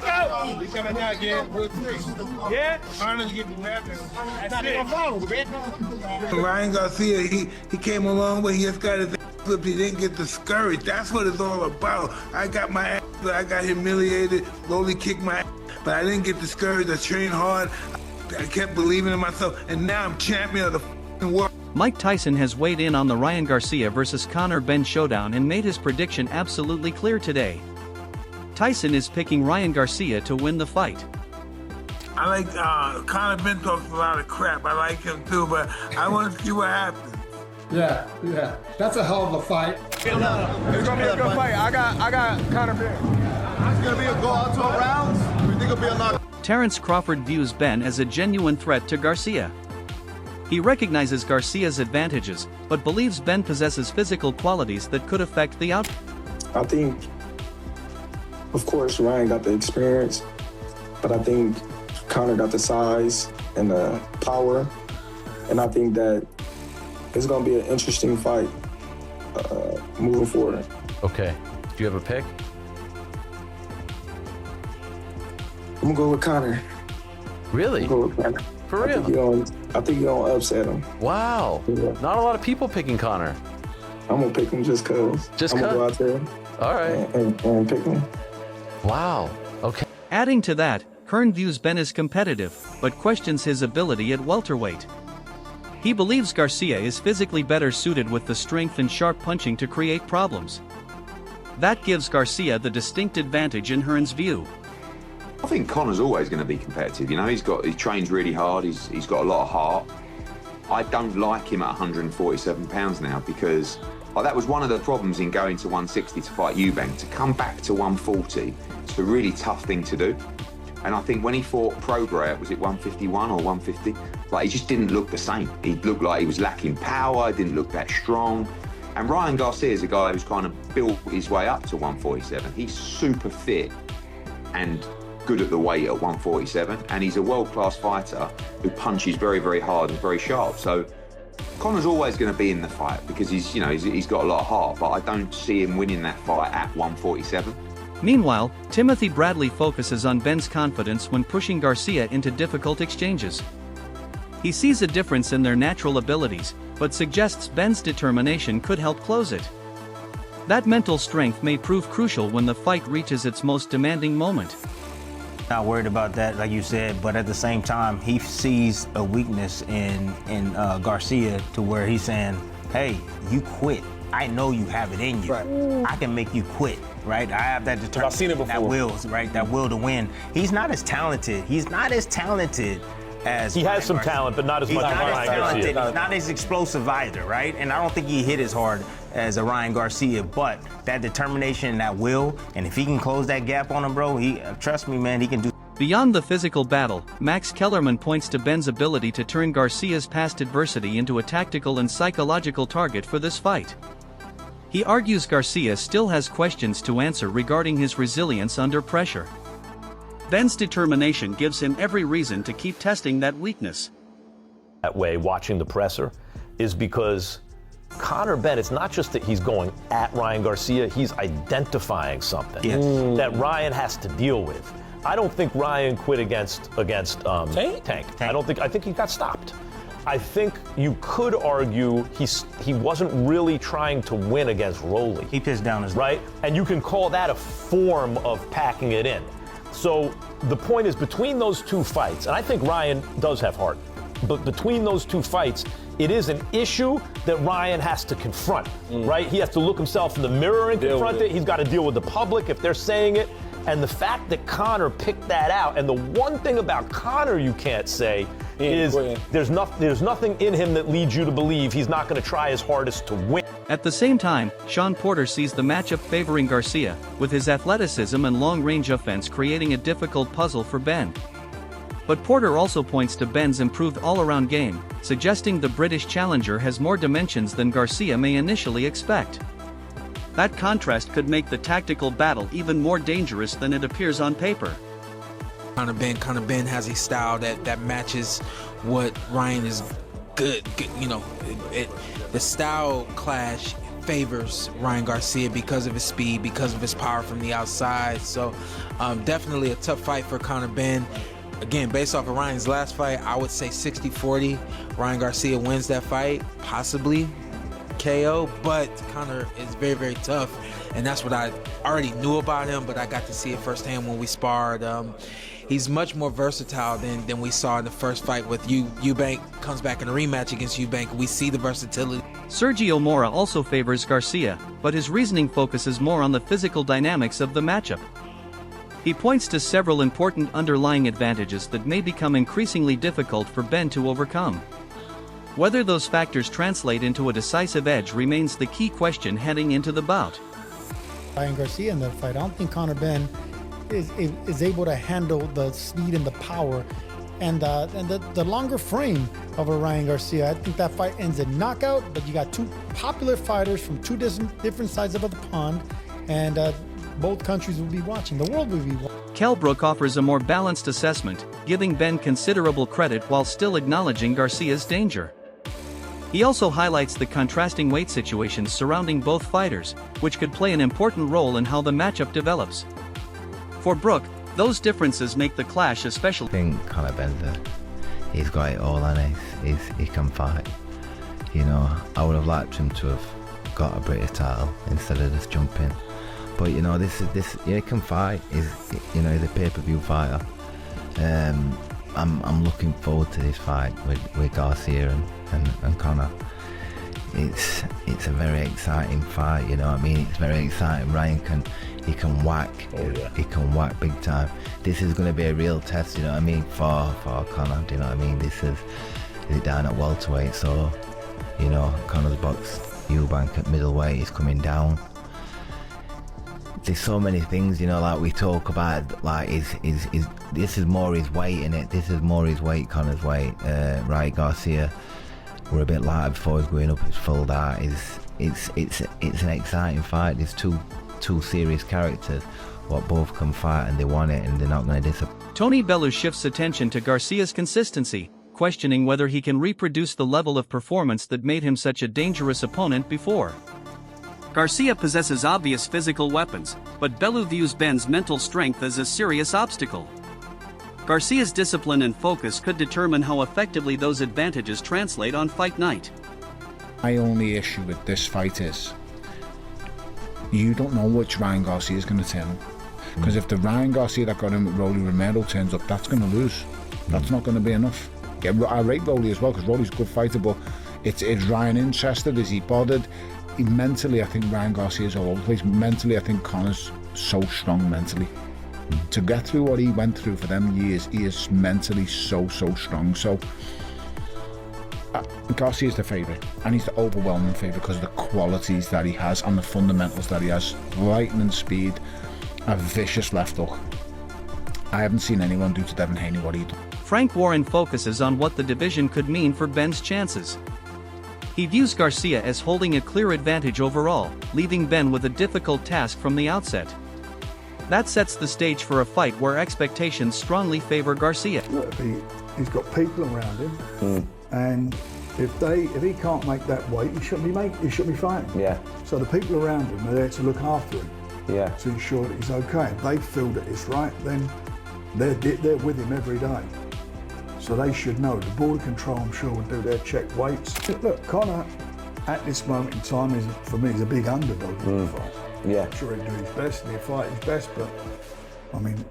knockout? He's coming out again. Yeah? Hearn's getting wrapped. That's it. Ryan Garcia, he came a long way. He just got his ass flipped. He didn't get discouraged. That's what it's all about. I got my ass, I got humiliated, slowly kicked my ass, but I didn't get discouraged. I trained hard. I kept believing in myself, and now I'm champion of the world. Mike Tyson has weighed in on the Ryan Garcia versus Conor Benn showdown and made his prediction absolutely clear today. Tyson is picking Ryan Garcia to win the fight. I like Conor Benn talks a lot of crap. I like him too, but I want to see what happens. Yeah. That's a hell of a fight. It's gonna be a good fight. I got Conor Benn. It's gonna be a go out to a rounds. We think it'll be a knock. Terrence Crawford views Benn as a genuine threat to Garcia. He recognizes Garcia's advantages, but believes Benn possesses physical qualities that could affect the outcome. I think, of course, Ryan got the experience, but I think Conor got the size and the power, and I think that it's going to be an interesting fight moving forward. Okay. Do you have a pick? I'm going to go with Conor. Really? I'm going to go with Conor. For real? I think you're going to upset him. Wow. Yeah. Not a lot of people picking Conor. I'm going to pick him just because. Just I'm going to go out there All right. and pick him. Wow. Okay. Adding to that, Hearn views Benn as competitive, but questions his ability at welterweight. He believes Garcia is physically better suited with the strength and sharp punching to create problems. That gives Garcia the distinct advantage in Hearn's view. I think Conor's always going to be competitive. You know, he trains really hard. He's got a lot of heart. I don't like him at 147 pounds now because that was one of the problems in going to 160 to fight Eubank. To come back to 140, it's a really tough thing to do. And I think when he fought Prograis, was it 151 or 150? Like, he just didn't look the same. He looked like he was lacking power, didn't look that strong. And Ryan Garcia is a guy who's kind of built his way up to 147. He's super fit and good at the weight at 147, and he's a world-class fighter who punches very, very hard and very sharp. So Conor's always going to be in the fight because he's got a lot of heart, but I don't see him winning that fight at 147. Meanwhile, Timothy Bradley focuses on Benn's confidence when pushing Garcia into difficult exchanges. He sees a difference in their natural abilities, but suggests Benn's determination could help close it. That mental strength may prove crucial when the fight reaches its most demanding moment. Not worried about that, like you said, but at the same time, he sees a weakness in Garcia to where he's saying, hey, you quit. I know you have it in you. Right. I can make you quit, right? I have that determination. I've seen it before. That will, right? That will to win. He's not as talented. He's not as talented as He has some talent, but not as much as Ryan Garcia. He's not as explosive either, right? And I don't think he hit as hard as a Ryan Garcia, but that determination and that will, and if he can close that gap on him, bro, trust me, man, he can do. Beyond the physical battle, Max Kellerman points to Benn's ability to turn Garcia's past adversity into a tactical and psychological target for this fight. He argues Garcia still has questions to answer regarding his resilience under pressure. Benn's determination gives him every reason to keep testing that weakness. That way, watching the presser, is because Conor Benn, it's not just that he's going at Ryan Garcia, he's identifying something that Ryan has to deal with. I don't think Ryan quit against Tank. I think he got stopped. I think you could argue he wasn't really trying to win against Rolly. He pissed down his right, and you can call that a form of packing it in. So the point is, between those two fights, and I think Ryan does have heart, but between those two fights, it is an issue that Ryan has to confront, right? He has to look himself in the mirror and confront it. He's got to deal with the public if they're saying it. And the fact that Conor picked that out, and the one thing about Conor you can't say is there's nothing in him that leads you to believe he's not going to try his hardest to win. At the same time, Sean Porter sees the matchup favoring Garcia, with his athleticism and long-range offense creating a difficult puzzle for Benn. But Porter also points to Benn's improved all-around game, suggesting the British challenger has more dimensions than Garcia may initially expect. That contrast could make the tactical battle even more dangerous than it appears on paper. Conor Benn has a style that matches what Ryan is good. You know, the style clash favors Ryan Garcia because of his speed, because of his power from the outside. So definitely a tough fight for Conor Benn. Again, based off of Ryan's last fight, I would say 60-40. Ryan Garcia wins that fight, possibly KO, but Conor is very, very tough. And that's what I already knew about him, but I got to see it firsthand when we sparred. He's much more versatile than we saw in the first fight with Eubank. Comes back in a rematch against Eubank. We see the versatility. Sergio Mora also favors Garcia, but his reasoning focuses more on the physical dynamics of the matchup. He points to several important underlying advantages that may become increasingly difficult for Benn to overcome. Whether those factors translate into a decisive edge remains the key question heading into the bout. Ryan Garcia in that fight, I don't think Conor Benn is able to handle the speed and the power and the longer frame of a Ryan Garcia. I think that fight ends in knockout, but you got two popular fighters from two different sides of the pond, and both countries will be watching. The world will be watching. Kell Brook offers a more balanced assessment, giving Benn considerable credit while still acknowledging Garcia's danger. He also highlights the contrasting weight situations surrounding both fighters, which could play an important role in how the matchup develops. For Brook, those differences make the clash especially. I think Conor Benn, he's got it all, and he can fight. You know, I would have liked him to have got a British title instead of just jumping. But you know, he can fight. He's a pay-per-view fighter. I'm looking forward to this fight with Garcia and Conor. It's a very exciting fight, you know what I mean? It's very exciting. Ryan can whack. Oh, yeah. He can whack big time. This is going to be a real test, you know what I mean, for Conor. Do you know what I mean? This is down at welterweight, so you know Conor's boxed Eubank at middleweight. He's coming down. There's so many things, you know, like we talk about, like this is more his weight, innit? This is more his weight, Conor's weight. Ryan Garcia, we're a bit lighter before he's going up his full dart. It's an exciting fight. There's two serious characters, what both can fight, and they want it, and they're not going to disappoint. Tony Bellew shifts attention to Garcia's consistency, questioning whether he can reproduce the level of performance that made him such a dangerous opponent before. Garcia possesses obvious physical weapons, but Bellew views Benn's mental strength as a serious obstacle. Garcia's discipline and focus could determine how effectively those advantages translate on fight night. My only issue with this fight is you don't know which Ryan Garcia is going to turn. Because if the Ryan Garcia that got him with Rolly Romero turns up, that's going to lose. That's not going to be enough. Yeah, I rate Rolly as well, because Rolly's a good fighter, but is Ryan interested? Is he bothered? Mentally, I think Ryan Garcia's all over the place. Mentally, I think Conor's so strong mentally. To get through what he went through for them years, he is mentally so strong. So Garcia's the favourite, and he's the overwhelming favourite because of the qualities that he has and the fundamentals that he has. Lightning speed, a vicious left hook. I haven't seen anyone do to Devin Haney what he did. Frank Warren focuses on what the division could mean for Benn's chances. He views Garcia as holding a clear advantage overall, leaving Benn with a difficult task from the outset. That sets the stage for a fight where expectations strongly favor Garcia. Look, he's got people around him, and if he can't make that weight, he shouldn't be fighting. Yeah. So the people around him are there to look after him. Yeah. To ensure that he's okay. If they feel that it's right, then they're with him every day. So they should know. The border control, I'm sure, will do their check weights. Look, Conor, at this moment in time, for me, he's a big underdog in the fight. Yeah. I'm sure he'll do his best, and he'll fight his best, but, I mean,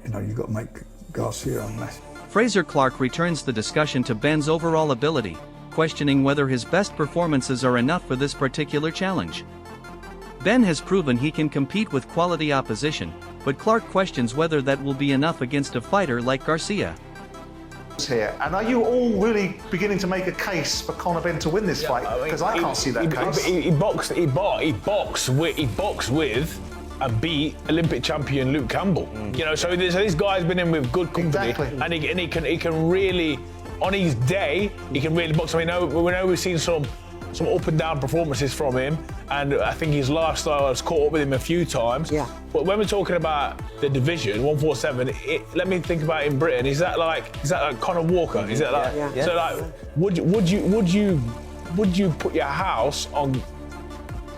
you know, you've got to make Garcia a mess. Fraser Clark returns the discussion to Benn's overall ability, questioning whether his best performances are enough for this particular challenge. Benn has proven he can compete with quality opposition, but Clark questions whether that will be enough against a fighter like Garcia. Here, and are you all really beginning to make a case for Conor Benn to win this fight? Because I can't see that case. He boxed with and beat Olympic champion Luke Campbell. You know, so this guy's been in with good company, and he can really, on his day, he can really box. I mean, we know we've seen some up and down performances from him, and I think his lifestyle has caught up with him a few times. Yeah. But when we're talking about the division, 147, let me think about in Britain. Is that like Conor Walker? Is that like? So like, would you put your house on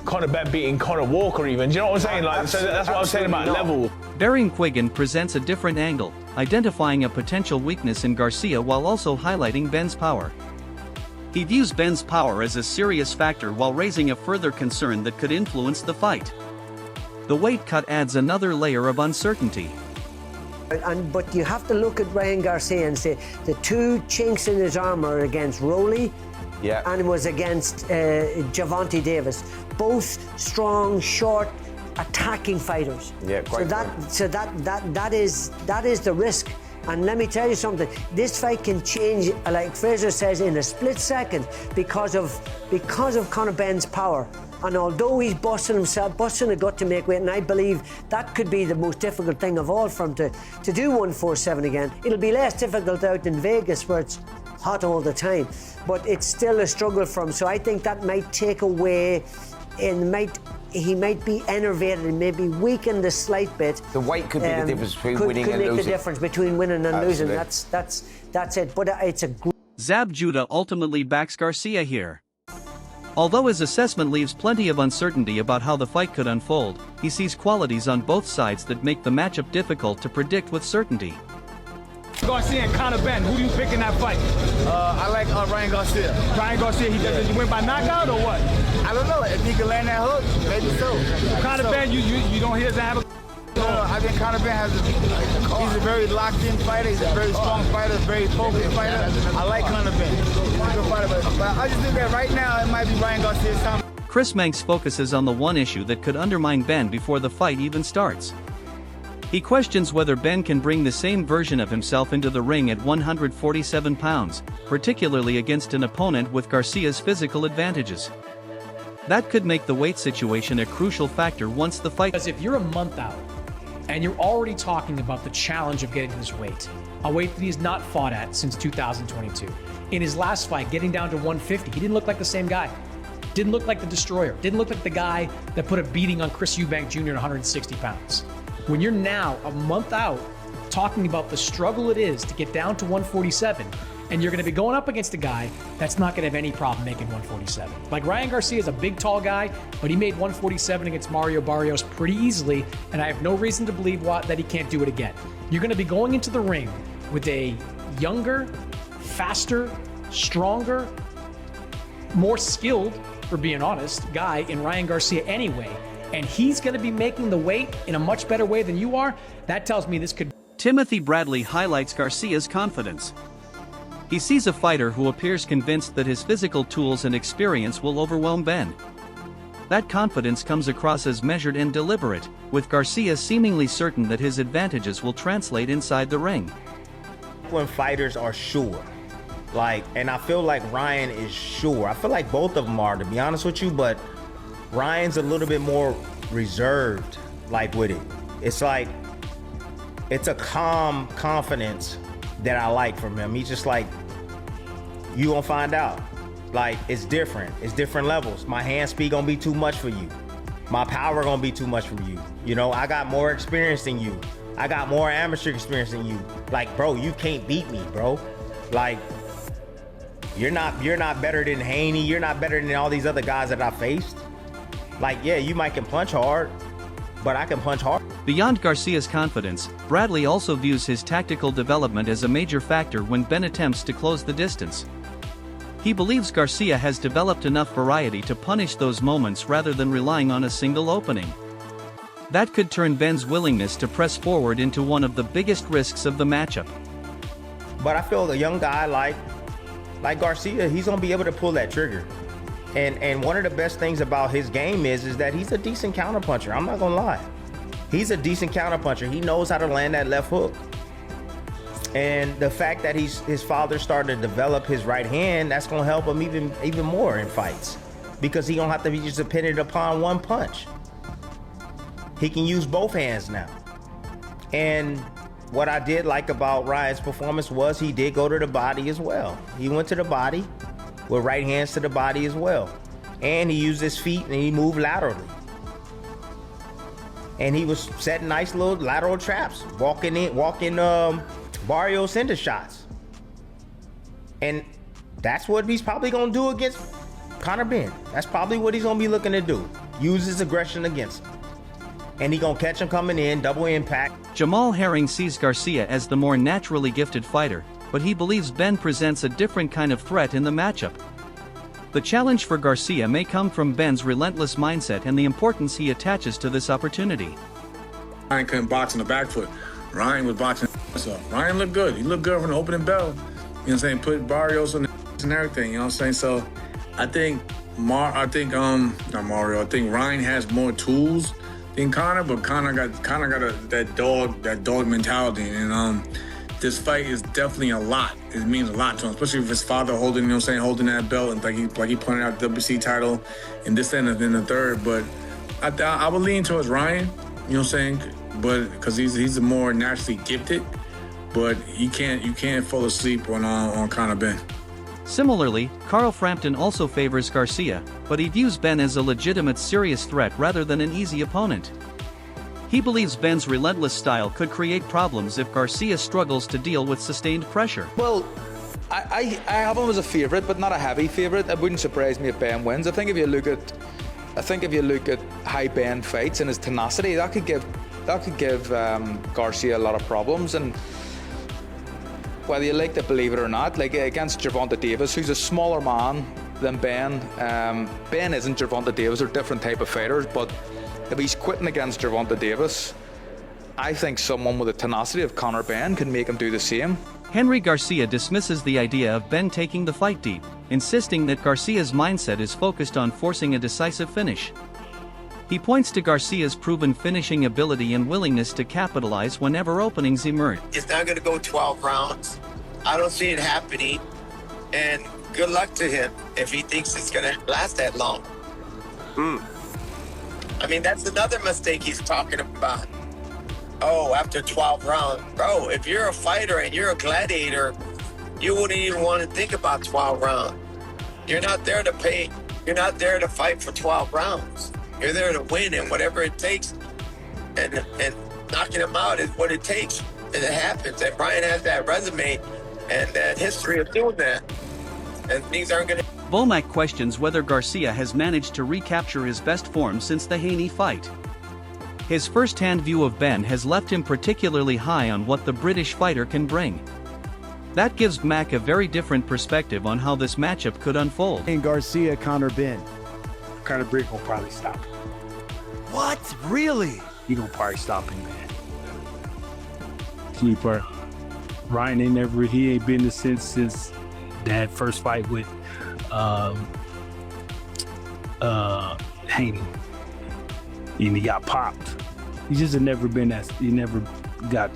Conor Benn beating Conor Walker even. Do you know what I'm saying? Like, so that's what I'm saying about level. Burying Quigan presents a different angle, identifying a potential weakness in Garcia while also highlighting Benn's power. He views Benn's power as a serious factor while raising a further concern that could influence the fight. The weight cut adds another layer of uncertainty. But you have to look at Ryan Garcia and say the two chinks in his armor against Rowley and it was against Gervonta Davis. Both strong, short, attacking fighters. Yeah, quite that is the risk. And let me tell you something, this fight can change, like Fraser says, in a split second because of Conor Benn's power. And although he's busting a gut to make weight, and I believe that could be the most difficult thing of all for him to do 147 again. It'll be less difficult out in Vegas where it's hot all the time, but it's still a struggle for him. So I think that might take away, and he might be enervated and maybe weakened a slight bit. The weight could be the difference between winning and losing. Could make the difference between winning and losing. That's it. But it's a. Zab Judah ultimately backs Garcia here. Although his assessment leaves plenty of uncertainty about how the fight could unfold, he sees qualities on both sides that make the matchup difficult to predict with certainty. Garcia and Conor Benn, who do you pick in that fight? I like Ryan Garcia. Ryan Garcia, does he win by knockout or what? I don't know. If he can land that hook, maybe so. Conor Benn, you don't hear that have a... No, I think Conor Benn he's a very locked-in fighter. He's a very strong fighter, very focused fighter. I like Conor Benn. He's a good fighter, but I just think that right now it might be Ryan Garcia's time. Chris Manx focuses on the one issue that could undermine Benn before the fight even starts. He questions whether Benn can bring the same version of himself into the ring at 147 pounds, particularly against an opponent with Garcia's physical advantages. That could make the weight situation a crucial factor once the fight... Because if you're a month out, and you're already talking about the challenge of getting to this weight, a weight that he's not fought at since 2022. In his last fight, getting down to 150, he didn't look like the same guy. Didn't look like the destroyer. Didn't look like the guy that put a beating on Chris Eubank Jr. at 160 pounds. When you're now a month out talking about the struggle it is to get down to 147, and you're going to be going up against a guy that's not going to have any problem making 147. Like Ryan Garcia is a big, tall guy, but he made 147 against Mario Barrios pretty easily, and I have no reason to believe that he can't do it again. You're going to be going into the ring with a younger, faster, stronger, more skilled, for being honest, guy in Ryan Garcia anyway, and he's going to be making the weight in a much better way than you are. That tells me this could... Timothy Bradley highlights Garcia's confidence. He sees a fighter who appears convinced that his physical tools and experience will overwhelm Benn. That confidence comes across as measured and deliberate, with Garcia seemingly certain that his advantages will translate inside the ring. When fighters are sure, and I feel like Ryan is sure. I feel like both of them are, to be honest with you, but Ryan's a little bit more reserved, with it. It's it's a calm confidence that I like from him. He's just you gonna find out. It's different. It's different levels. My hand speed gonna be too much for you. My power gonna be too much for you. You know, I got more experience than you. I got more amateur experience than you. Bro, you can't beat me, bro. You're not better than Haney. You're not better than all these other guys that I faced. Yeah, you might can punch hard, but I can punch hard. Beyond Garcia's confidence, Bradley also views his tactical development as a major factor when Benn attempts to close the distance. He believes Garcia has developed enough variety to punish those moments rather than relying on a single opening. That could turn Benn's willingness to press forward into one of the biggest risks of the matchup. But I feel a young guy like Garcia, he's gonna be able to pull that trigger. And one of the best things about his game is that he's a decent counterpuncher. I'm not gonna lie. He's a decent counterpuncher. He knows how to land that left hook. And the fact that his father started to develop his right hand, that's gonna help him even more in fights, because he don't have to be just dependent upon one punch. He can use both hands now. And what I did like about Ryan's performance was he did go to the body as well. He went to the body with right hands to the body as well. And he used his feet and he moved laterally. And he was setting nice little lateral traps, walking Barrios into shots. And that's what he's probably gonna do against Conor Benn. That's probably what he's gonna be looking to do. use his aggression against him. And he gonna catch him coming in, double impact. Jamal Herring sees Garcia as the more naturally gifted fighter, but he believes Benn presents a different kind of threat in the matchup. The challenge for Garcia may come from Benn's relentless mindset and the importance he attaches to this opportunity. Ryan couldn't box in the back foot. Ryan was boxing so Ryan looked good. He looked good from the opening bell. You know what I'm saying? Put Barrios on the and everything, you know what I'm saying? So I think Ryan has more tools than Conor, but Conor got that dog mentality, and this fight is definitely a lot. It means a lot to him, especially if his father holding, you know what I'm saying, holding that belt, and like he pointed out, the WC title, and this and then the third. But I would lean towards Ryan, you know what I'm saying, but because he's the more naturally gifted, but you can't fall asleep on Conor Benn. Similarly, Carl Frampton also favors Garcia, but he views Benn as a legitimate serious threat rather than an easy opponent. He believes Benn's relentless style could create problems if Garcia struggles to deal with sustained pressure. Well, I have him as a favourite, but not a heavy favourite. It wouldn't surprise me if Benn wins. I think if you look at how Benn fights and his tenacity, that could give Garcia a lot of problems. And whether you like to believe it or not, like against Gervonta Davis, who's a smaller man than Benn. Benn isn't Gervonta Davis, they're different type of fighters, but if he's quitting against Gervonta Davis, I think someone with the tenacity of Conor Benn can make him do the same. Henry Garcia dismisses the idea of Benn taking the fight deep, insisting that Garcia's mindset is focused on forcing a decisive finish. He points to Garcia's proven finishing ability and willingness to capitalize whenever openings emerge. It's not going to go 12 rounds. I don't see it happening. And good luck to him if he thinks it's going to last that long. I mean, that's another mistake he's talking about. Oh, after 12 rounds. Bro, if you're a fighter and you're a gladiator, you wouldn't even want to think about 12 rounds. You're not there to pay. You're not there to fight for 12 rounds. You're there to win, and whatever it takes, and knocking him out is what it takes, and it happens. And Ryan has that resume and that history of doing that, and things aren't going to. Bulmac questions whether Garcia has managed to recapture his best form since the Haney fight. His first-hand view of Benn has left him particularly high on what the British fighter can bring. That gives Mac a very different perspective on how this matchup could unfold. And Garcia, Conor Benn. Conor Benn will probably stop him. What? Really? He gonna probably stop him, man. Keeper. Ryan he ain't been since that first fight with Haney. And he got popped. He just had never been he never got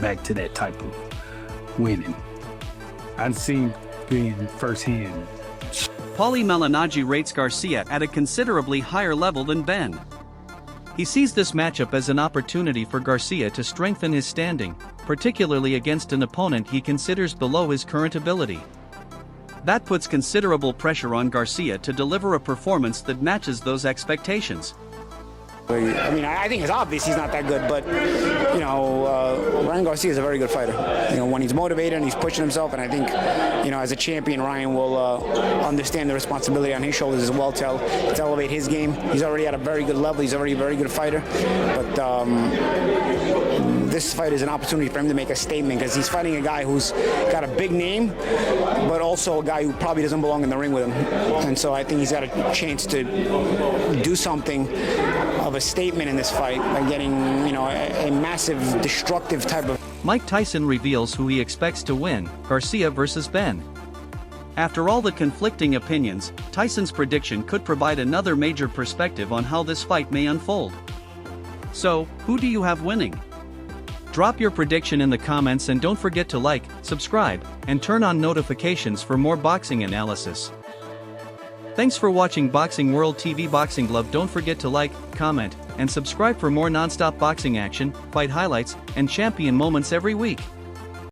back to that type of winning. I've seen being firsthand. Paulie Malignaggi rates Garcia at a considerably higher level than Benn. He sees this matchup as an opportunity for Garcia to strengthen his standing, particularly against an opponent he considers below his current ability. That puts considerable pressure on Garcia to deliver a performance that matches those expectations. I mean, I think it's obvious he's not that good, but, you know, Ryan Garcia is a very good fighter. You know, when he's motivated and he's pushing himself, and I think, you know, as a champion, Ryan will understand the responsibility on his shoulders as well to elevate his game. He's already at a very good level. He's already a very good fighter, but this fight is an opportunity for him to make a statement because he's fighting a guy who's got a big name, but also a guy who probably doesn't belong in the ring with him. And so I think he's got a chance to do something of a statement in this fight by getting, you know, a massive destructive type of. Mike Tyson reveals who he expects to win, Garcia versus Benn. After all the conflicting opinions, Tyson's prediction could provide another major perspective on how this fight may unfold. So, who do you have winning? Drop your prediction in the comments and don't forget to like, subscribe, and turn on notifications for more boxing analysis. Thanks for watching Boxing World TV Boxing Glove. Don't forget to like, comment, and subscribe for more non-stop boxing action, fight highlights, and champion moments every week.